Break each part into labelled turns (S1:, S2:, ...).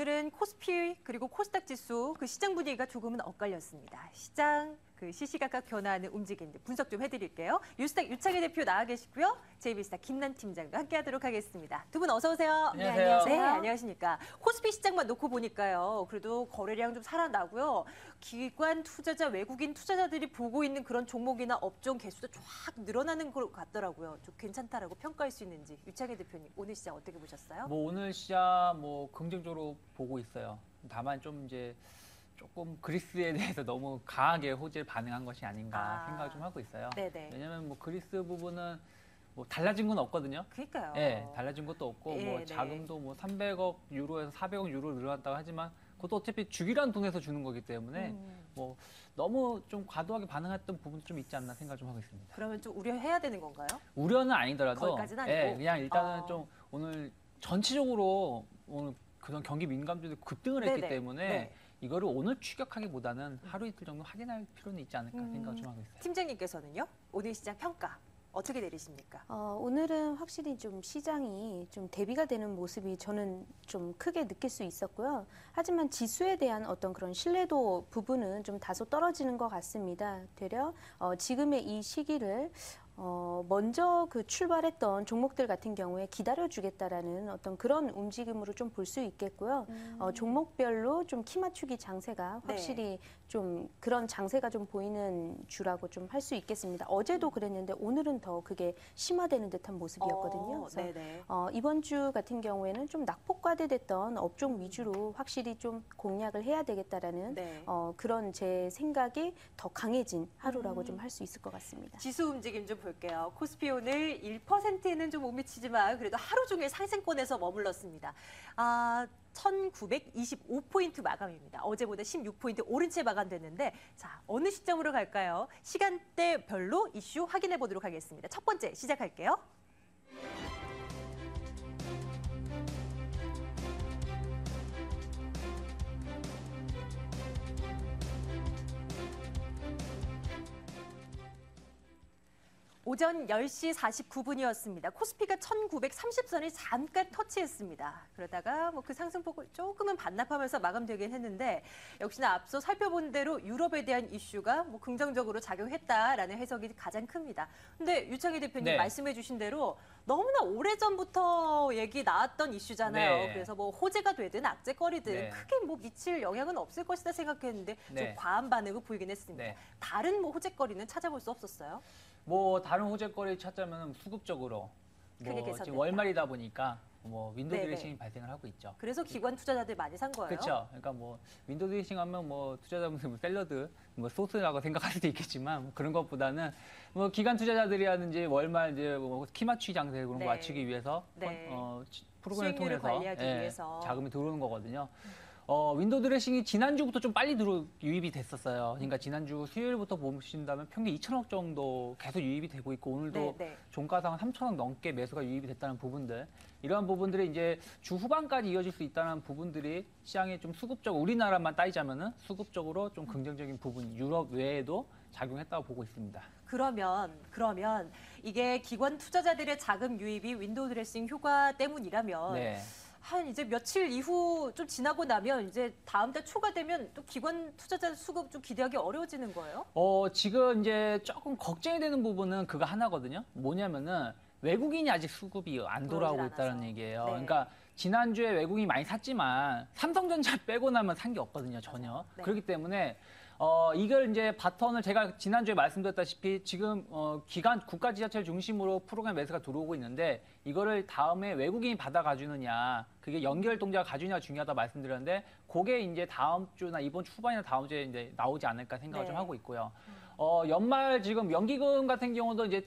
S1: 오늘은 코스피 그리고 코스닥 지수 그 시장 분위기가 조금은 엇갈렸습니다. 시장 그 시시각각 변화하는 움직임들 분석 좀 해드릴게요. 뉴스닥 유창희 대표 나와 계시고요. JB스타 김난 팀장도 함께하도록 하겠습니다. 두 분 어서 오세요.
S2: 안녕하세요.
S1: 네, 안녕하십니까. 코스피 시장만 놓고 보니까요. 그래도 거래량 좀 살아나고요. 기관 투자자, 외국인 투자자들이 보고 있는 그런 종목이나 업종 개수도 쫙 늘어나는 것 같더라고요. 좀 괜찮다라고 평가할 수 있는지 유창희 대표님 오늘 시장 어떻게 보셨어요?
S2: 뭐 오늘 시장 뭐 긍정적으로 보고 있어요. 다만 좀 이제 조금 그리스에 대해서 너무 강하게 호재를 반응한 것이 아닌가 생각을 좀 하고 있어요.
S1: 네네.
S2: 왜냐하면 뭐 그리스 부분은 뭐 달라진 건 없거든요.
S1: 그러니까요.
S2: 네, 달라진 것도 없고
S1: 예,
S2: 뭐
S1: 네.
S2: 자금도 뭐 300억 유로에서 400억 유로 늘어났다고 하지만 그것도 어차피 주기란 돈에서 주는 거기 때문에 뭐 너무 좀 과도하게 반응했던 부분도 좀 있지 않나 생각을 좀 하고 있습니다.
S1: 그러면 좀 우려해야 되는 건가요?
S2: 우려는 아니더라도
S1: 거기까지는 아니고?
S2: 그냥 일단은 좀 오늘 전체적으로 오늘 그런 경기 민감주들이 급등을 했기
S1: 네네.
S2: 때문에
S1: 네.
S2: 이거를 오늘 추격하기보다는 하루 이틀 정도 확인할 필요는 있지 않을까 생각을 좀 하고 있어요.
S1: 팀장님께서는요? 오늘 시장 평가 어떻게 내리십니까?
S3: 오늘은 확실히 좀 시장이 좀 대비가 되는 모습이 저는 좀 크게 느낄 수 있었고요. 하지만 지수에 대한 어떤 그런 신뢰도 부분은 좀 다소 떨어지는 것 같습니다. 되려 지금의 이 시기를 먼저 그 출발했던 종목들 같은 경우에 기다려주겠다라는 어떤 그런 움직임으로 좀 볼 수 있겠고요. 종목별로 좀 키 맞추기 장세가 확실히 좀 그런 장세가 좀 보이는 주라고 좀 할 수 있겠습니다. 어제도 그랬는데 오늘은 더 그게 심화되는 듯한 모습이었거든요. 그래서
S1: 네네.
S3: 이번 주 같은 경우에는 좀 낙폭과대됐던 업종 위주로 확실히 좀 공략을 해야 되겠다라는
S1: 네.
S3: 그런 제 생각이 더 강해진 하루라고 좀 할 수 있을 것 같습니다.
S1: 지수 움직임 좀 볼게요. 코스피 오늘 1%는 좀 못 미치지만 그래도 하루 종일 상승권에서 머물렀습니다. 1925포인트 마감입니다. 어제보다 16포인트 오른 채 마감됐는데 자, 어느 시점으로 갈까요? 시간대별로 이슈 확인해 보도록 하겠습니다. 첫 번째 시작할게요. 오전 10시 49분이었습니다. 코스피가 1930선을 잠깐 터치했습니다. 그러다가 뭐 그 상승폭을 조금은 반납하면서 마감되긴 했는데 역시나 앞서 살펴본 대로 유럽에 대한 이슈가 뭐 긍정적으로 작용했다라는 해석이 가장 큽니다. 근데 유창희 대표님
S2: 네.
S1: 말씀해 주신 대로 너무나 오래전부터 얘기 나왔던 이슈잖아요.
S2: 네.
S1: 그래서 뭐 호재가 되든 악재거리든
S2: 네.
S1: 크게 뭐 미칠 영향은 없을 것이다 생각했는데 좀
S2: 네.
S1: 과한 반응을 보이긴 했습니다.
S2: 네.
S1: 다른 뭐 호재거리는 찾아볼 수 없었어요?
S2: 뭐 다른 호재거리 찾자면 수급적으로
S1: 크게
S2: 뭐
S1: 개선됐다.
S2: 지금 월말이다 보니까 뭐 윈도우
S1: 네네.
S2: 드레싱이 발생을 하고 있죠.
S1: 그래서 기관 투자자들 많이 산 거예요.
S2: 그렇죠. 그러니까 뭐 윈도우 드레싱 하면 뭐 투자자분들 뭐 샐러드, 뭐 소스라고 생각할 수도 있겠지만 뭐 그런 것보다는 뭐 기관 투자자들이라든지 월말 이제 뭐 키 맞추기 장세 그런
S1: 네.
S2: 거 맞추기 위해서
S1: 네.
S2: 프로그램을
S1: 수익률을
S2: 통해서
S1: 관리하기 위해서.
S2: 자금이 들어오는 거거든요. 윈도우 드레싱이 지난주부터 좀 빨리 유입이 됐었어요. 그러니까 지난주 수요일부터 보신다면 평균 2천억 정도 계속 유입이 되고 있고 오늘도
S1: 네, 네.
S2: 종가상 3천억 넘게 매수가 유입이 됐다는 부분들. 이러한 부분들이 이제 주 후반까지 이어질 수 있다는 부분들이 시장에 좀 수급적으로 우리나라만 따지자면은 수급적으로 좀 긍정적인 부분 유럽 외에도 작용했다고 보고 있습니다.
S1: 그러면 이게 기관 투자자들의 자금 유입이 윈도우 드레싱 효과 때문이라면
S2: 네.
S1: 한 이제 며칠 이후 좀 지나고 나면 이제 다음 달 초가 되면 또 기관 투자자 수급 좀 기대하기 어려워지는 거예요?
S2: 지금 이제 조금 걱정이 되는 부분은 그거 하나거든요. 뭐냐면은 외국인이 아직 수급이 안 돌아오고
S1: 들어오질
S2: 있다는
S1: 않아서.
S2: 얘기예요.
S1: 네.
S2: 그러니까 지난주에 외국인이 많이 샀지만 삼성전자 빼고 나면 산 게 없거든요, 전혀.
S1: 네.
S2: 그렇기 때문에 이걸 이제 바턴을 제가 지난주에 말씀드렸다시피 지금 기관 국가 지자체를 중심으로 프로그램 매수가 들어오고 있는데 이거를 다음에 외국인이 받아가주느냐 그게 연결 동작을 가주느냐가 중요하다 말씀드렸는데 그게 이제 다음 주나 이번 주 후반이나 다음 주에 이제 나오지 않을까 생각을
S1: 네.
S2: 좀 하고 있고요. 연말 지금 연기금 같은 경우도 이제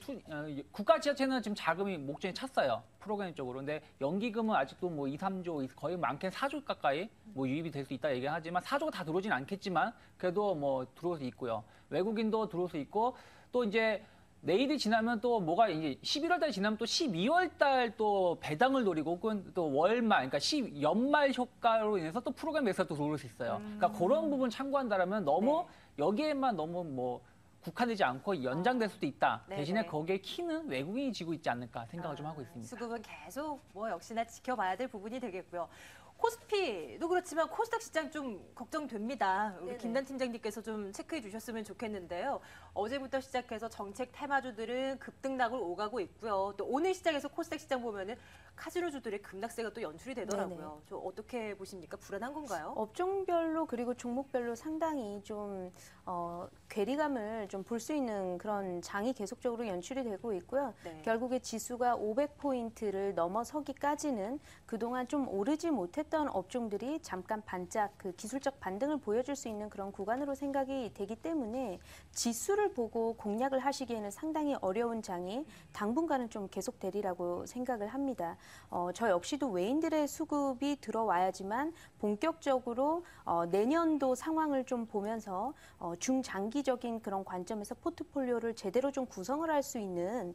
S2: 국가 지자체는 지금 자금이 목전에 찼어요. 프로그램 쪽으로. 근데 연기금은 아직도 뭐 2, 3조, 거의 많게는 4조 가까이 뭐 유입이 될 수 있다 얘기를 하지만 4조가 다 들어오진 않겠지만 그래도 뭐 들어올 수 있고요. 외국인도 들어올 수 있고 또 이제 내일이 지나면 또 뭐가 이제 11월 달 지나면 또 12월 달 또 배당을 노리고 혹은 또 월말 그러니까 연말 효과로 인해서 또 프로그램 매수가 또 들어올 수 있어요. 그러니까 그런 부분 참고한다라면 너무 여기에만 너무 뭐 국한되지 않고 연장될 수도 있다.
S1: 네네.
S2: 대신에 거기에 키는 외국인이 지고 있지 않을까 생각을 좀 하고 있습니다.
S1: 수급은 계속 뭐 역시나 지켜봐야 될 부분이 되겠고요. 코스피도 그렇지만 코스닥 시장 좀 걱정됩니다. 우리
S3: 네네.
S1: 김단 팀장님께서 좀 체크해 주셨으면 좋겠는데요. 어제부터 시작해서 정책 테마주들은 급등락을 오가고 있고요. 또 오늘 시장에서 코스닥 시장 보면은 카지노주들의 급락세가 또 연출이 되더라고요. 저 어떻게 보십니까? 불안한 건가요?
S3: 업종별로 그리고 종목별로 상당히 좀 괴리감을 좀 볼 수 있는 그런 장이 계속적으로 연출이 되고 있고요.
S1: 네.
S3: 결국에 지수가 500포인트를 넘어서기까지는 그동안 좀 오르지 못했던 업종들이 잠깐 반짝 그 기술적 반등을 보여줄 수 있는 그런 구간으로 생각이 되기 때문에 지수를 보고 공략을 하시기에는 상당히 어려운 장이 당분간은 좀 계속되리라고 생각을 합니다. 저 역시도 외인들의 수급이 들어와야지만 본격적으로 내년도 상황을 좀 보면서 중장기적인 그런 관점에서 포트폴리오를 제대로 좀 구성을 할 수 있는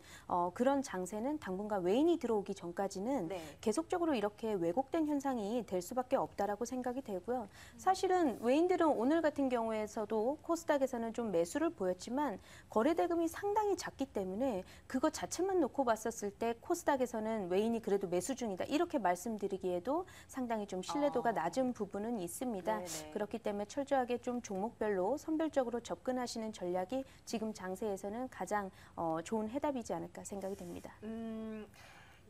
S3: 그런 장세는 당분간 외인이 들어오기 전까지는
S1: 네.
S3: 계속적으로 이렇게 왜곡된 현상이 될 수밖에 없다라고 생각이 되고요. 사실은 외인들은 오늘 같은 경우에서도 코스닥에서는 좀 매수를 보였지만 거래 대금이 상당히 작기 때문에 그거 자체만 놓고 봤었을 때 코스닥에서는 외인이 그래도 매수 중이다 이렇게 말씀드리기에도 상당히 좀 신뢰도가 낮은 부분은 있습니다.
S1: 네네.
S3: 그렇기 때문에 철저하게 좀 종목별로 선별적으로 접근하시는 전략이 지금 장세에서는 가장 좋은 해답이지 않을까 생각이 됩니다.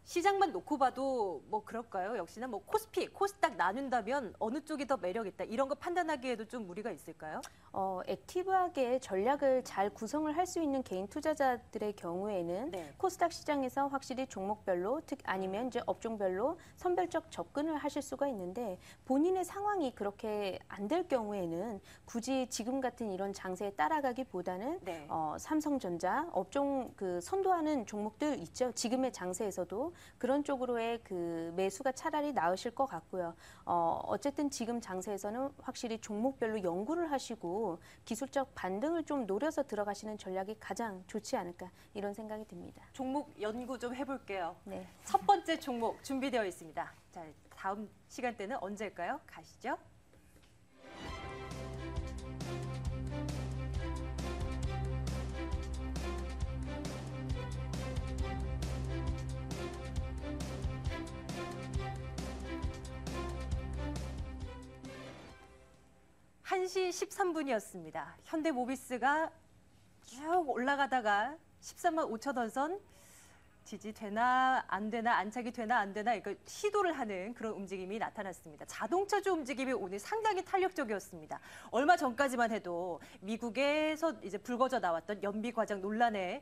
S1: 시장만 놓고 봐도 뭐 그럴까요? 역시나 뭐 코스피, 코스닥 나눈다면 어느 쪽이 더 매력 있다 이런 거 판단하기에도 좀 무리가 있을까요?
S3: 액티브하게 전략을 잘 구성을 할 수 있는 개인 투자자들의 경우에는
S1: 네.
S3: 코스닥 시장에서 확실히 종목별로 아니면 이제 업종별로 선별적 접근을 하실 수가 있는데 본인의 상황이 그렇게 안 될 경우에는 굳이 지금 같은 이런 장세에 따라가기보다는
S1: 네.
S3: 삼성전자 업종 그 선도하는 종목들 있죠. 지금의 장세에서도 그런 쪽으로의 그 매수가 차라리 나으실 것 같고요. 어쨌든 지금 장세에서는 확실히 종목별로 연구를 하시고 기술적 반등을 좀 노려서 들어가시는 전략이 가장 좋지 않을까 이런 생각이 듭니다.
S1: 종목 연구 좀 해볼게요.
S3: 네.
S1: 첫 번째 종목 준비되어 있습니다. 자, 다음 시간대는 언제일까요? 가시죠. 한 시 13분이었습니다. 현대모비스가 쭉 올라가다가 13만 5천 원 선 지지되나 안 되나 안착이 되나 안 되나 이거 시도를 하는 그런 움직임이 나타났습니다. 자동차주 움직임이 오늘 상당히 탄력적이었습니다. 얼마 전까지만 해도 미국에서 이제 불거져 나왔던 연비 과장 논란에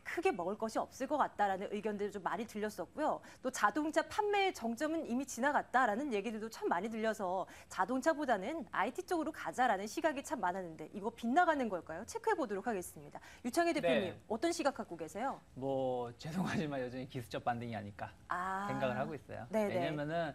S1: 크게 먹을 것이 없을 것 같다라는 의견들이 좀 많이 들렸었고요. 또 자동차 판매의 정점은 이미 지나갔다라는 얘기들도 참 많이 들려서 자동차보다는 IT 쪽으로 가자라는 시각이 참 많았는데 이거 빗나가는 걸까요? 체크해 보도록 하겠습니다. 유창희 대표님
S2: 네.
S1: 어떤 시각 갖고 계세요?
S2: 뭐 죄송하지만 여전히 기술적 반등이 아닐까 생각을 하고 있어요.
S1: 네네.
S2: 왜냐면은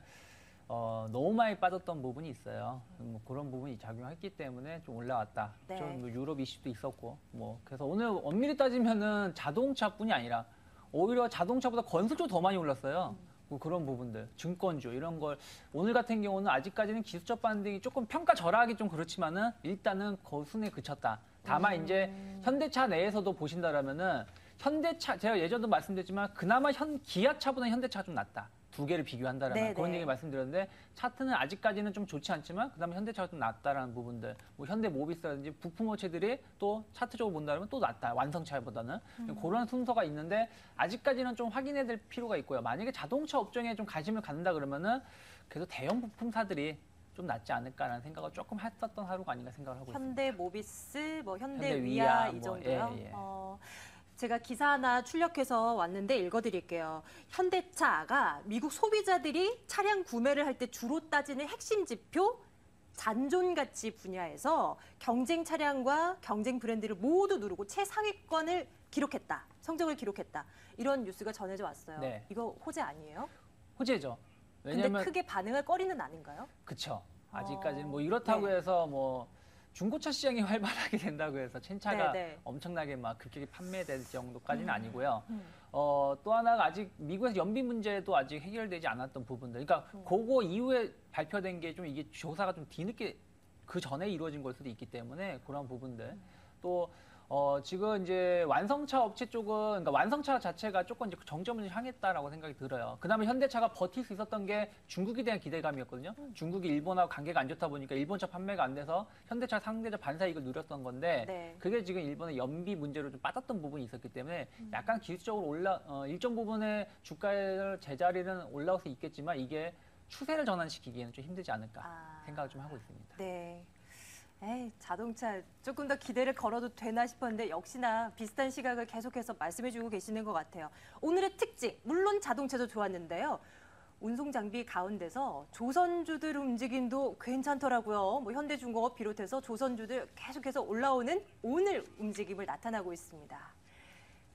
S2: 너무 많이 빠졌던 부분이 있어요. 뭐 그런 부분이 작용했기 때문에 좀 올라왔다.
S1: 네.
S2: 좀 뭐 유럽 이슈도 있었고, 뭐 그래서 오늘 엄밀히 따지면은 자동차뿐이 아니라 오히려 자동차보다 건설 쪽 더 많이 올랐어요. 뭐 그런 부분들, 증권주 이런 걸 오늘 같은 경우는 아직까지는 기술적 반등이 조금 평가절하하기 좀 그렇지만은 일단은 거순에 그쳤다. 다만 이제 현대차 내에서도 보신다라면은 현대차 제가 예전도 말씀드렸지만 그나마 기아차보다 현대차가 좀 낫다. 두 개를 비교한다라는
S1: 네네.
S2: 그런 얘기 말씀드렸는데 차트는 아직까지는 좀 좋지 않지만 그다음에 현대차가 좀 낫다라는 부분들 뭐 현대모비스라든지 부품업체들이 또 차트적으로 본다면 또 낫다 완성차보다는 그런 순서가 있는데 아직까지는 좀 확인해야 될 필요가 있고요. 만약에 자동차 업종에 좀 관심을 갖는다 그러면은 그래도 대형 부품사들이 좀 낫지 않을까라는 생각을 조금 했었던 하루가 아닌가 생각을 하고 있습니다.
S1: 현대모비스, 뭐
S2: 현대위아,
S1: 현대위아 이
S2: 뭐,
S1: 정도요.
S2: 예.
S1: 제가 기사 하나 출력해서 왔는데 읽어드릴게요. 현대차가 미국 소비자들이 차량 구매를 할 때 주로 따지는 핵심 지표 잔존 가치 분야에서 경쟁 차량과 경쟁 브랜드를 모두 누르고 최상위권을 기록했다. 성적을 기록했다. 이런 뉴스가 전해져 왔어요.
S2: 네.
S1: 이거 호재 아니에요?
S2: 호재죠.
S1: 근데
S2: 왜냐면
S1: 크게 반응할 거리는 아닌가요?
S2: 그쵸. 아직까지는 뭐 이렇다고
S1: 네.
S2: 해서 뭐 중고차 시장이 활발하게 된다고 해서 신차가
S1: 네, 네.
S2: 엄청나게 막 급격히 판매될 정도까지는 아니고요. 또 하나가 아직 미국에서 연비 문제도 아직 해결되지 않았던 부분들. 그러니까 그거 이후에 발표된 게 좀 이게 조사가 좀 뒤늦게 그 전에 이루어진 걸 수도 있기 때문에 그런 부분들. 또 지금 이제 완성차 업체 쪽은, 그러니까 완성차 자체가 조금 이제 정점을 향했다라고 생각이 들어요. 그다음에 현대차가 버틸 수 있었던 게 중국에 대한 기대감이었거든요. 중국이 일본하고 관계가 안 좋다 보니까 일본차 판매가 안 돼서 현대차 상대적 반사이익을 누렸던 건데,
S1: 네.
S2: 그게 지금 일본의 연비 문제로 좀 빠졌던 부분이 있었기 때문에 약간 기술적으로 일정 부분의 주가의 제자리는 올라올 수 있겠지만 이게 추세를 전환시키기에는 좀 힘들지 않을까 생각을 좀 하고 있습니다.
S1: 네. 에이, 자동차 조금 더 기대를 걸어도 되나 싶었는데 역시나 비슷한 시각을 계속해서 말씀해주고 계시는 것 같아요. 오늘의 특징, 물론 자동차도 좋았는데요. 운송 장비 가운데서 조선주들 움직임도 괜찮더라고요. 뭐 현대중공업 비롯해서 조선주들 계속해서 올라오는 오늘 움직임을 나타나고 있습니다.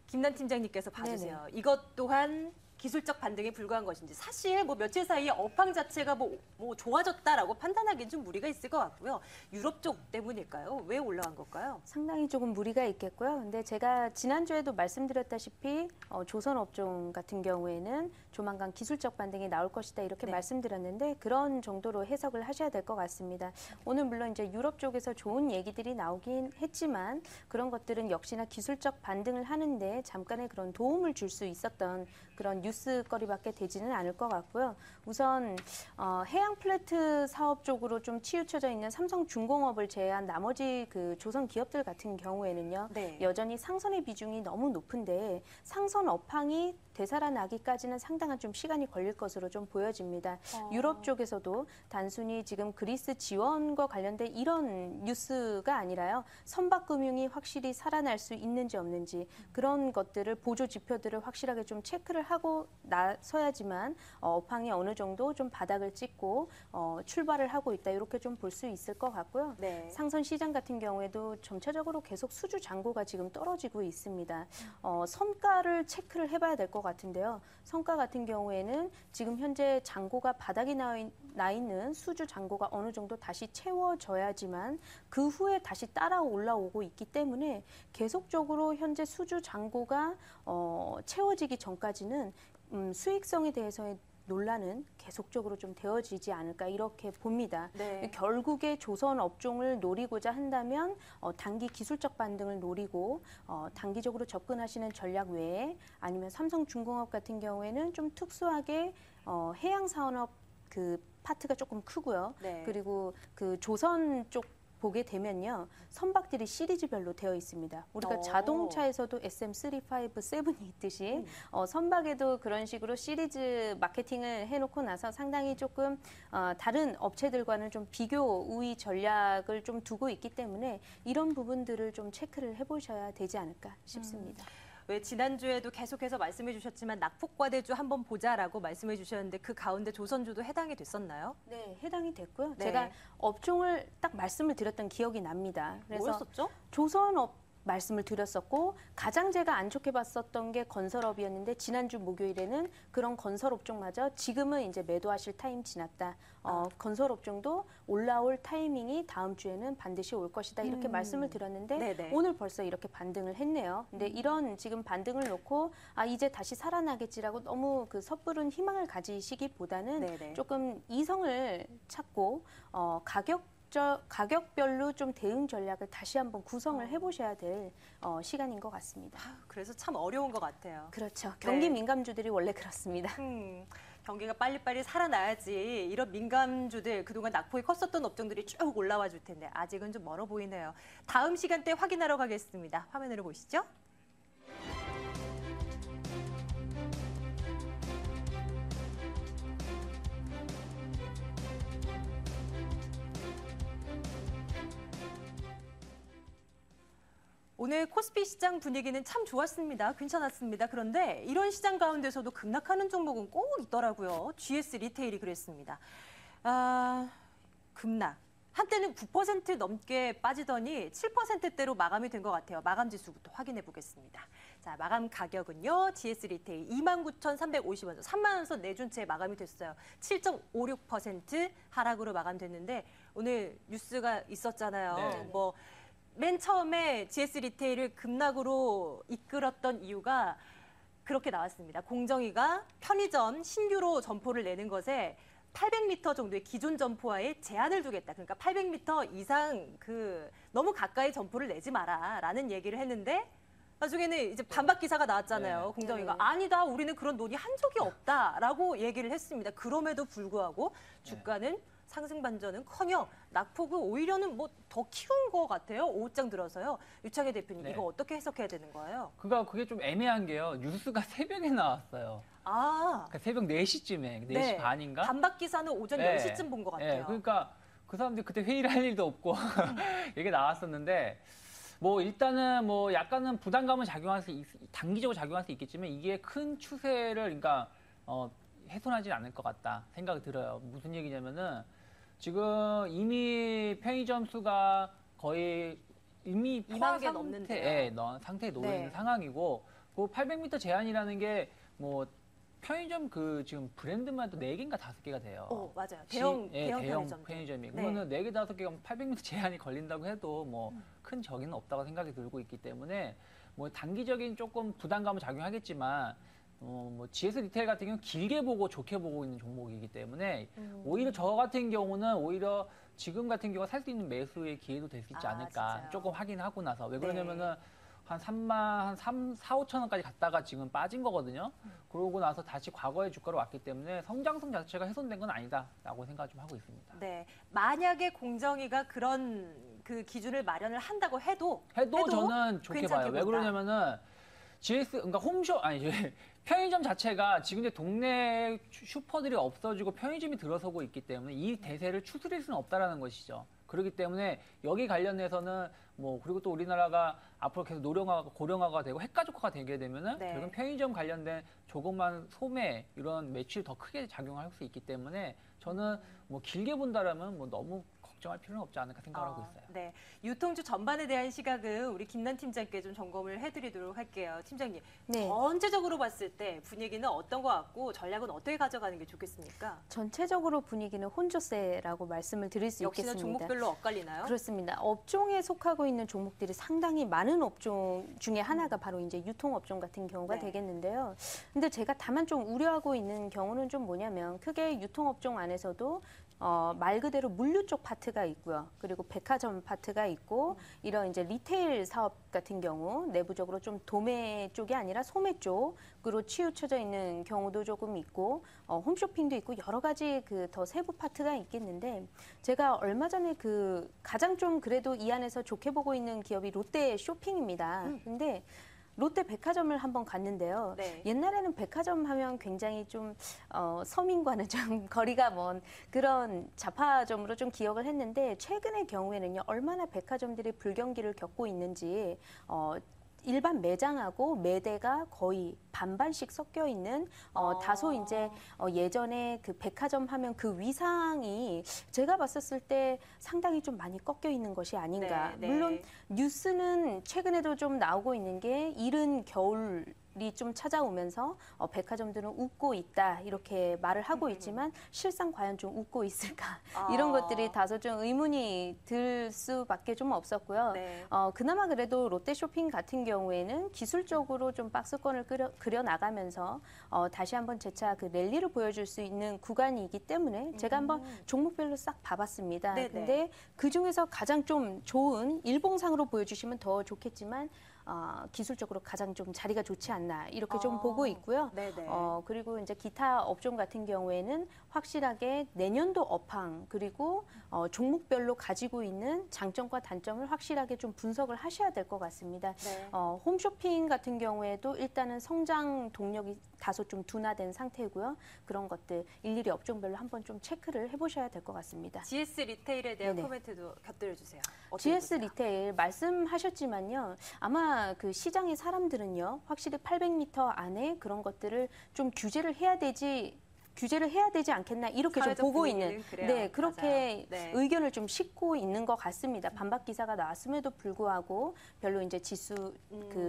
S1: 김난 팀장님께서 봐주세요. 이것 또한 기술적 반등에 불과한 것인지, 사실 뭐 며칠 사이에 업황 자체가 뭐 좋아졌다라고 판단하기엔 좀 무리가 있을 것 같고요. 유럽 쪽 때문일까요? 왜 올라간 걸까요?
S3: 상당히 조금 무리가 있겠고요. 근데 제가 지난주에도 말씀드렸다시피 조선 업종 같은 경우에는 조만간 기술적 반등이 나올 것이다 이렇게
S1: 네.
S3: 말씀드렸는데 그런 정도로 해석을 하셔야 될 것 같습니다. 오늘 물론 이제 유럽 쪽에서 좋은 얘기들이 나오긴 했지만 그런 것들은 역시나 기술적 반등을 하는데 잠깐의 그런 도움을 줄 수 있었던 그런 뉴스거리밖에 되지는 않을 것 같고요. 우선 해양 플레트 사업 쪽으로 좀 치우쳐져 있는 삼성중공업을 제외한 나머지 그 조선 기업들 같은 경우에는요.
S1: 네.
S3: 여전히 상선의 비중이 너무 높은데 상선 업황이 되살아나기까지는 상당한 좀 시간이 걸릴 것으로 좀 보여집니다. 유럽 쪽에서도 단순히 지금 그리스 지원과 관련된 이런 뉴스가 아니라요. 선박금융이 확실히 살아날 수 있는지 없는지 그런 것들을 보조 지표들을 확실하게 좀 체크를 하고 나서야지만 업황이 어느 정도 좀 바닥을 찍고 출발을 하고 있다 이렇게 좀 볼 수 있을 것 같고요.
S1: 네.
S3: 상선 시장 같은 경우에도 전체적으로 계속 수주 잔고가 지금 떨어지고 있습니다. 성과를 체크를 해봐야 될 것 같은데요. 성과 같은 경우에는 지금 현재 잔고가 바닥이 나 있는 수주 잔고가 어느 정도 다시 채워져야지만 그 후에 다시 따라 올라오고 있기 때문에 계속적으로 현재 수주 잔고가 채워지기 전까지는 수익성에 대해서의 논란은 계속적으로 좀 되어지지 않을까 이렇게 봅니다.
S1: 네.
S3: 결국에 조선 업종을 노리고자 한다면 단기 기술적 반등을 노리고 단기적으로 접근하시는 전략 외에 아니면 삼성중공업 같은 경우에는 좀 특수하게 해양 산업 그 파트가 조금 크고요.
S1: 네.
S3: 그리고 그 조선 쪽 보게 되면요. 선박들이 시리즈별로 되어 있습니다. 우리가 자동차에서도 SM3, 5, 7이 있듯이 선박에도 그런 식으로 시리즈 마케팅을 해놓고 나서 상당히 조금 다른 업체들과는 좀 비교 우위 전략을 좀 두고 있기 때문에 이런 부분들을 좀 체크를 해보셔야 되지 않을까 싶습니다.
S1: 왜 지난주에도 계속해서 말씀해 주셨지만 낙폭과대주 한번 보자라고 말씀해 주셨는데 그 가운데 조선주도 해당이 됐었나요?
S3: 네, 해당이 됐고요.
S1: 네.
S3: 제가 업종을 딱 말씀을 드렸던 기억이 납니다. 그래서
S1: 뭐였었죠?
S3: 조선업 말씀을 드렸었고 가장 제가 안 좋게 봤었던 게 건설업이었는데 지난주 목요일에는 그런 건설업종마저 지금은 이제 매도하실 타임 지났다. 건설업종도 올라올 타이밍이 다음 주에는 반드시 올 것이다. 이렇게 말씀을 드렸는데
S1: 네네.
S3: 오늘 벌써 이렇게 반등을 했네요. 근데 이런 지금 반등을 놓고 이제 다시 살아나겠지라고 너무 그 섣부른 희망을 가지시기보다는
S1: 네네.
S3: 조금 이성을 찾고 가격별로 좀 대응 전략을 다시 한번 구성을 해보셔야 될 시간인 것 같습니다.
S1: 그래서 참 어려운 것 같아요.
S3: 그렇죠. 경기 민감주들이 원래 그렇습니다.
S1: 경기가 빨리빨리 살아나야지 이런 민감주들 그동안 낙폭이 컸었던 업종들이 쭉 올라와 줄 텐데 아직은 좀 멀어 보이네요. 다음 시간대 확인하러 가겠습니다. 화면으로 보시죠. 오늘 코스피 시장 분위기는 참 좋았습니다. 괜찮았습니다. 그런데 이런 시장 가운데서도 급락하는 종목은 꼭 있더라고요. GS 리테일이 그랬습니다. 급락. 한때는 9% 넘게 빠지더니 7%대로 마감이 된 것 같아요. 마감 지수부터 확인해 보겠습니다. 자, 마감 가격은요. GS 리테일 29,350원, 3만 원 선 내준 채 마감이 됐어요. 7.56% 하락으로 마감됐는데 오늘 뉴스가 있었잖아요.
S2: 네.
S1: 맨 처음에 GS 리테일을 급락으로 이끌었던 이유가 그렇게 나왔습니다. 공정위가 편의점 신규로 점포를 내는 것에 800m 정도의 기존 점포와의 제한을 두겠다. 그러니까 800m 이상 너무 가까이 점포를 내지 마라라는 얘기를 했는데 나중에는 이제 반박 기사가 나왔잖아요.
S2: 네.
S1: 공정위가
S3: 네.
S1: 아니다. 우리는 그런 논의 한 적이 없다라고 얘기를 했습니다. 그럼에도 불구하고 주가는 상승 반전은커녕 낙폭을 오히려는 뭐 더 키운 것 같아요. 오후장 들어서요. 유창희 대표님
S2: 네.
S1: 이거 어떻게 해석해야 되는 거예요?
S2: 그러니까 그게 좀 애매한 게요. 뉴스가 새벽에 나왔어요.
S1: 아,
S2: 그러니까 새벽 4시쯤에, 4시
S1: 네.
S2: 반인가?
S1: 반박 기사는 오전
S2: 네.
S1: 10시쯤 본 것 같아요.
S2: 네, 그러니까 그 사람들이 그때 회의를 할 일도 없고 이게 나왔었는데 뭐 일단은 뭐 약간은 부담감은 단기적으로 작용할 수 있겠지만 이게 큰 추세를 그러니까 훼손하지 않을 것 같다 생각이 들어요. 무슨 얘기냐면은 지금 이미 편의점 수가 거의 이미
S1: 2만 개 넘는데요.
S2: 상태에 놓여
S1: 네.
S2: 있는 상황이고 그 800m 제한이라는 게 뭐 편의점 지금 브랜드만 또 4개인가 5개가 돼요.
S1: 맞아요. 대형 편의점.
S2: 편의점이.
S1: 네.
S2: 그러면은 4개, 5개가 800m 제한이 걸린다고 해도 뭐 큰 적이는 없다고 생각이 들고 있기 때문에 뭐 단기적인 조금 부담감은 작용하겠지만 뭐 GS 리테일 같은 경우는 길게 보고 좋게 보고 있는 종목이기 때문에 오히려 저 같은 경우는 오히려 지금 같은 경우가 살 수 있는 매수의 기회도 될 수 있지 않을까.
S1: 진짜요?
S2: 조금 확인하고 나서. 왜
S1: 네.
S2: 그러냐면은 한 3, 4, 5천 원까지 갔다가 지금 빠진 거거든요. 그러고 나서 다시 과거의 주가로 왔기 때문에 성장성 자체가 훼손된 건 아니다라고 생각 좀 하고 있습니다.
S1: 네, 만약에 공정위가 그런 기준을 마련을 한다고 해도
S2: 저는 좋게
S1: 괜찮게
S2: 봐요. 왜
S1: 본다.
S2: 그러냐면은 그러니까 편의점 자체가 지금 이제 동네 슈퍼들이 없어지고 편의점이 들어서고 있기 때문에 이 대세를 추스릴 수는 없다라는 것이죠. 그렇기 때문에 여기 관련해서는 뭐 그리고 또 우리나라가 앞으로 계속 고령화가 되고 핵가족화가 되게 되면은
S1: 네.
S2: 결국 편의점 관련된 조그만 소매 이런 매출이 더 크게 작용할 수 있기 때문에 저는 뭐 길게 본다라면 뭐 너무 걱정할 필요는 없지 않을까 생각을 하고 있어요.
S1: 네, 유통주 전반에 대한 시각은 우리 김난 팀장께 좀 점검을 해드리도록 할게요. 팀장님,
S3: 네.
S1: 전체적으로 봤을 때 분위기는 어떤 것 같고 전략은 어떻게 가져가는 게 좋겠습니까?
S3: 전체적으로 분위기는 혼조세라고 말씀을 드릴 수
S1: 역시나
S3: 있겠습니다.
S1: 종목별로 엇갈리나요?
S3: 그렇습니다. 업종에 속하고 있는 종목들이 상당히 많은 업종 중에 하나가 바로 이제 유통업종 같은 경우가
S1: 네.
S3: 되겠는데요. 근데 제가 다만 좀 우려하고 있는 경우는 좀 뭐냐면 크게 유통업종 안에서도 말 그대로 물류 쪽 파트가 있고요. 그리고 백화점 파트가 있고 이런 이제 리테일 사업 같은 경우 내부적으로 좀 도매 쪽이 아니라 소매 쪽으로 치우쳐져 있는 경우도 조금 있고 홈쇼핑도 있고 여러 가지 더 세부 파트가 있겠는데 제가 얼마 전에 가장 좀 그래도 이 안에서 좋게 보고 있는 기업이 롯데 쇼핑입니다. 근데 롯데 백화점을 한번 갔는데요.
S1: 네.
S3: 옛날에는 백화점 하면 굉장히 좀 서민과는 좀 거리가 먼 그런 잡화점으로 좀 기억을 했는데 최근의 경우에는요. 얼마나 백화점들이 불경기를 겪고 있는지 일반 매장하고 매대가 거의 반반씩 섞여 있는 다소 이제 예전에 백화점 하면 그 위상이 제가 봤었을 때 상당히 좀 많이 꺾여 있는 것이 아닌가.
S1: 네, 네.
S3: 물론 뉴스는 최근에도 좀 나오고 있는 게 이른 겨울이 좀 찾아오면서 백화점들은 웃고 있다 이렇게 말을 하고 있지만 실상 과연 좀 웃고 있을까 이런 것들이 다소 좀 의문이 들 수밖에 좀 없었고요.
S1: 네.
S3: 그나마 그래도 롯데쇼핑 같은 경우에는 기술적으로 좀 박스권을 그려 나가면서 다시 한번 재차 랠리를 보여줄 수 있는 구간이기 때문에 제가 한번 종목별로 싹 봐봤습니다.
S1: 네네.
S3: 근데 그 중에서 가장 좀 좋은 일봉상으로 보여주시면 더 좋겠지만 기술적으로 가장 좀 자리가 좋지 않나 이렇게 좀 보고 있고요.
S1: 네네.
S3: 그리고 이제 기타 업종 같은 경우에는 확실하게 내년도 업황 그리고 종목별로 가지고 있는 장점과 단점을 확실하게 좀 분석을 하셔야 될 것 같습니다.
S1: 네.
S3: 홈쇼핑 같은 경우에도 일단은 성장 동력이 다소 좀 둔화된 상태고요. 그런 것들 일일이 업종별로 한번 좀 체크를 해보셔야 될 것 같습니다.
S1: GS 리테일에 대한
S3: 네네.
S1: 코멘트도 곁들여 주세요.
S3: GS 리테일 말씀하셨지만요. 아마 시장의 사람들은요. 확실히 800m 안에 그런 것들을 좀 규제를 해야 되지 않겠나 이렇게 좀
S1: 사회적
S3: 보고 있는
S1: 분위기는 그래요.
S3: 네 그렇게
S1: 맞아요. 네.
S3: 의견을 좀 싣고 있는 것 같습니다. 반박 기사가 나왔음에도 불구하고 별로 이제 지수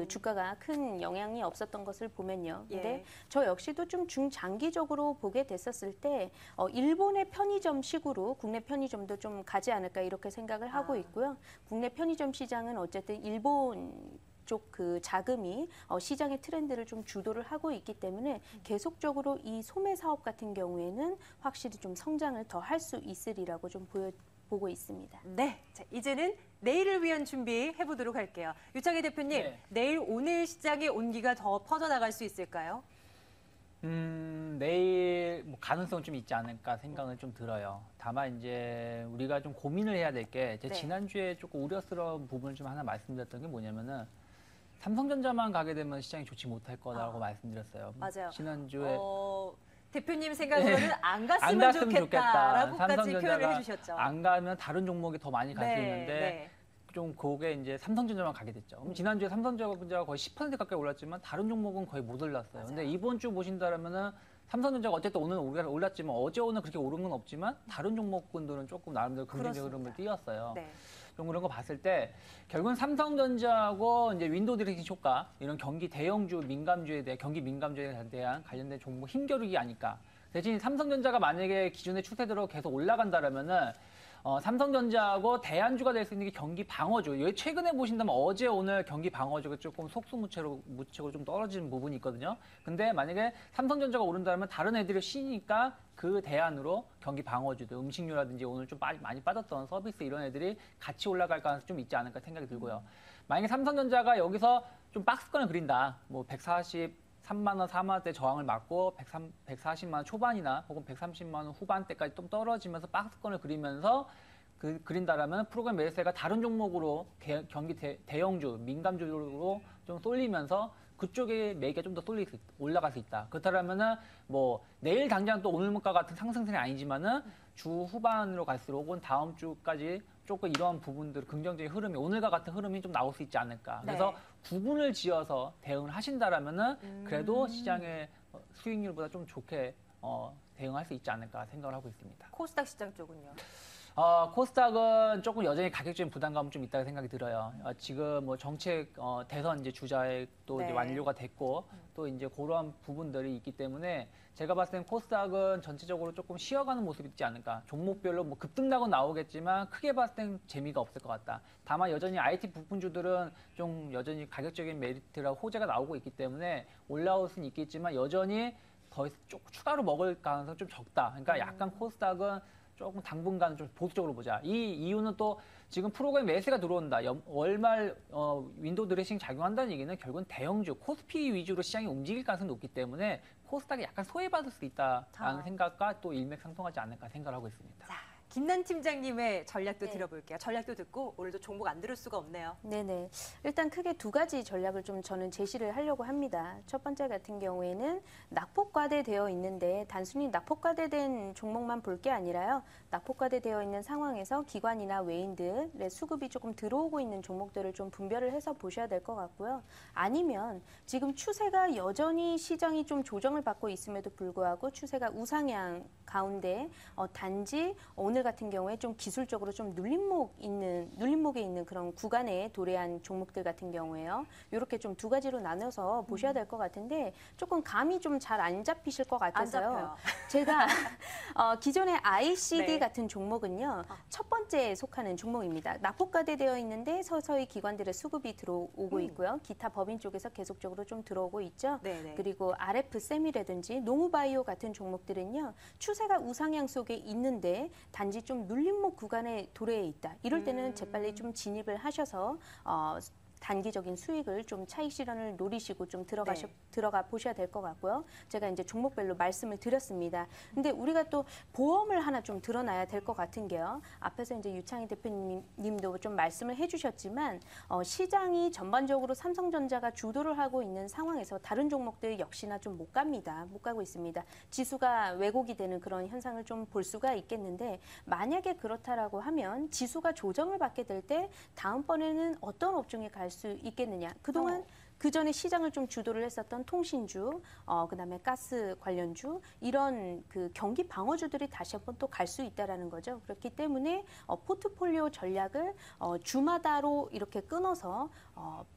S3: 주가가 큰 영향이 없었던 것을 보면요. 근데
S1: 예.
S3: 저 역시도 좀 중장기적으로 보게 됐었을 때 일본의 편의점식으로 국내 편의점도 좀 가지 않을까 이렇게 생각을 하고 있고요. 국내 편의점 시장은 어쨌든 일본 이쪽 그 자금이 시장의 트렌드를 좀 주도를 하고 있기 때문에 계속적으로 이 소매 사업 같은 경우에는 확실히 좀 성장을 더 할 수 있으리라고 좀 보고 있습니다.
S1: 네, 자, 이제는 내일을 위한 준비해 보도록 할게요. 유창희 대표님,
S2: 네.
S1: 내일 오늘 시장의 온기가 더 퍼져나갈 수 있을까요?
S2: 내일 뭐 가능성 좀 있지 않을까 생각은 좀 들어요. 다만 이제 우리가 좀 고민을 해야 될 게
S1: 네.
S2: 지난주에 조금 우려스러운 부분을 좀 하나 말씀드렸던 게 뭐냐면은 삼성전자만 가게 되면 시장이 좋지 못할 거라고 말씀드렸어요.
S1: 맞아요.
S2: 지난주에
S1: 대표님 생각으로는 안
S2: 안
S1: 갔으면
S2: 갔으면
S1: 좋겠다라고까지
S2: 삼성전자가
S1: 표현을 해주셨죠.
S2: 안 가면 다른 종목이 더 많이 갈 수 있는데
S1: 네.
S2: 좀 그게 이제 삼성전자만 가게 됐죠. 그럼 지난주에 삼성전자가 거의 10% 가까이 올랐지만 다른 종목은 거의 못 올랐어요. 근데 이번 주 보신다면은 삼성전자가 어쨌든 오늘 올랐지만 어제 오늘 그렇게 오른 건 없지만 다른 종목군들은 조금 나름대로 긍정적인 흐름을 띄었어요.
S1: 네.
S2: 좀 그런 거 봤을 때 결국은 삼성전자하고 이제 윈도우 드레싱 효과 이런 경기 대형주 민감주에 대해 경기 민감주에 대한 관련된 종목 힘겨루기 아닐까. 대신 삼성전자가 만약에 기존의 추세대로 계속 올라간다라면은 삼성전자하고 대안주가 될 수 있는 게 경기 방어주. 최근에 보신다면 어제 오늘 경기 방어주가 조금 속수무책으로 좀 떨어지는 부분이 있거든요. 근데 만약에 삼성전자가 오른다면 다른 애들이 쉬니까 그 대안으로 경기 방어주들, 음식료라든지 오늘 좀 많이 빠졌던 서비스 이런 애들이 같이 올라갈 가능성이 좀 있지 않을까 생각이 들고요. 만약에 삼성전자가 여기서 좀 박스권을 그린다. 뭐 143만 원, 4만 원대 저항을 맞고 140만 원 초반이나 혹은 130만 원 후반대까지 좀 떨어지면서 박스권을 그리면서 그린다라면 프로그램 매수세가 다른 종목으로 경기 대형주, 민감주로 좀 쏠리면서 그쪽에 매기가 좀 더 올라갈 수 있다. 그렇다면은 뭐 내일 당장 또 오늘과 같은 상승세는 아니지만은 주 후반으로 갈수록 혹은 다음 주까지 조금 이런 부분들 긍정적인 흐름이 오늘과 같은 흐름이 좀 나올 수 있지 않을까. 그래서 구분을 지어서 대응을 하신다라면은 그래도 시장의 수익률보다 좀 좋게 대응할 수 있지 않을까 생각을 하고 있습니다.
S1: 코스닥 시장 쪽은요?
S2: 코스닥은 조금 여전히 가격적인 부담감은 좀 있다고 생각이 들어요. 지금 뭐 정책 대선 이제 주자액도 이제 완료가 됐고 또 이제 그러한 부분들이 있기 때문에 제가 봤을 땐 코스닥은 전체적으로 조금 쉬어가는 모습이 있지 않을까. 종목별로 뭐 급등락은 나오겠지만 크게 봤을 땐 재미가 없을 것 같다. 다만 여전히 IT 부품주들은 좀 여전히 가격적인 메리트라 호재가 나오고 있기 때문에 올라올 수는 있겠지만 여전히 더 추가로 먹을 가능성이 좀 적다. 그러니까 약간 코스닥은 조금 당분간 좀 보수적으로 보자. 이 이유는 또 지금 프로그램 매수가 들어온다. 월말 윈도우 드레싱 작용한다는 얘기는 결국은 대형주, 코스피 위주로 시장이 움직일 가능성이 높기 때문에 코스닥이 약간 소외받을 수 있다라는 생각과 또 일맥상통하지 않을까 생각을 하고 있습니다.
S1: 자, 김난 팀장님의 전략도
S3: 네.
S1: 들어볼게요. 전략도 듣고 오늘도 종목 안 들을 수가 없네요.
S3: 네네. 일단 크게 두 가지 전략을 좀 저는 제시를 하려고 합니다. 첫 번째 같은 경우에는 낙폭과대되어 있는데 단순히 낙폭과대된 종목만 볼 게 아니라요. 낙폭과대되어 있는 상황에서 기관이나 외인들의 수급이 조금 들어오고 있는 종목들을 좀 분별을 해서 보셔야 될 것 같고요. 아니면 지금 추세가 여전히 시장이 좀 조정을 받고 있음에도 불구하고 추세가 우상향 가운데 단지 오늘 같은 경우에 좀 기술적으로 좀 눌림목에 있는 그런 구간에 도래한 종목들 같은 경우에요. 이렇게 좀 두 가지로 나눠서 보셔야 될 것 같은데 조금 감이 좀 잘 안 잡히실 것
S1: 안
S3: 같아서요.
S1: 잡혀요.
S3: 제가 기존의 ICD
S1: 네.
S3: 같은 종목은요. 첫 번째에 속하는 종목입니다. 낙폭과대되어 있는데 서서히 기관들의 수급이 들어오고 있고요. 기타 법인 쪽에서 계속적으로 좀 들어오고 있죠.
S1: 네네.
S3: 그리고 RF 셈이라든지 노무바이오 같은 종목들은요. 추세가 우상향 속에 있는데 단지 좀 눌림목 구간에 도래해 있다. 이럴 때는 재빨리 좀 진입을 하셔서 단기적인 수익을 좀 차익 실현을 노리시고 좀 들어가 보셔야 될 것 같고요. 제가 이제 종목별로 말씀을 드렸습니다. 근데 우리가 또 보험을 하나 좀 드러나야 될 것 같은 게요. 앞에서 이제 유창희 대표님도 좀 말씀을 해주셨지만 시장이 전반적으로 삼성전자가 주도를 하고 있는 상황에서 다른 종목들 역시나 좀 못 갑니다. 못 가고 있습니다. 지수가 왜곡이 되는 그런 현상을 좀 볼 수가 있겠는데 만약에 그렇다라고 하면 지수가 조정을 받게 될 때 다음번에는 어떤 업종에 갈 수 있겠느냐. 그동안 그 전에 시장을 좀 주도를 했었던 통신주, 그다음에 가스 관련주 이런 그 경기 방어주들이 다시 한번 또 갈 수 있다라는 거죠. 그렇기 때문에 포트폴리오 전략을 주마다로 이렇게 끊어서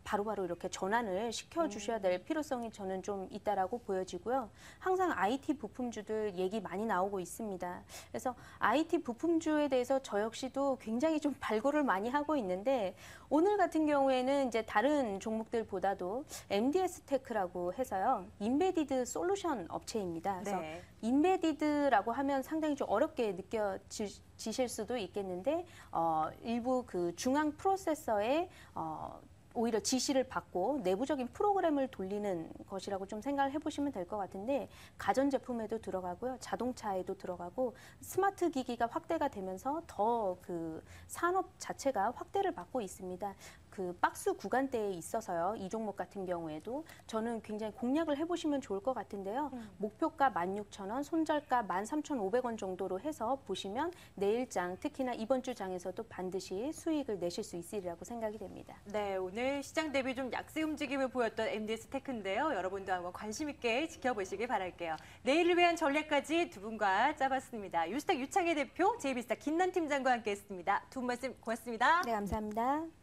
S3: 바로바로 이렇게 전환을 시켜주셔야 될 필요성이 저는 좀 있다라고 보여지고요. 항상 IT 부품주들 얘기 많이 나오고 있습니다. 그래서 IT 부품주에 대해서 저 역시도 굉장히 좀 발굴을 많이 하고 있는데 오늘 같은 경우에는 이제 다른 종목들보다도 MDS 테크라고 해서요. 인베디드 솔루션 업체입니다. 그래서
S1: 네.
S3: 인베디드라고 하면 상당히 좀 어렵게 느껴지실 수도 있겠는데 일부 그 중앙 프로세서에 오히려 지시를 받고 내부적인 프로그램을 돌리는 것이라고 좀 생각을 해보시면 될 것 같은데 가전제품에도 들어가고요. 자동차에도 들어가고 스마트 기기가 확대가 되면서 더 그 산업 자체가 확대를 받고 있습니다. 그 박스 구간대에 있어서요. 이 종목 같은 경우에도 저는 굉장히 공략을 해보시면 좋을 것 같은데요. 목표가 16,000원, 손절가 13,500원 정도로 해서 보시면 내일장, 특히나 이번 주 장에서도 반드시 수익을 내실 수 있으리라고 생각이 됩니다.
S1: 네, 오늘 시장 대비 좀 약세 움직임을 보였던 MDS 테크인데요. 여러분도 한번 관심 있게 지켜보시길 바랄게요. 내일을 위한 전략까지 두 분과 짜봤습니다. 유스탁 유창희 대표, JB스타 김난 팀장과 함께했습니다. 두 분 말씀 고맙습니다.
S3: 네, 감사합니다.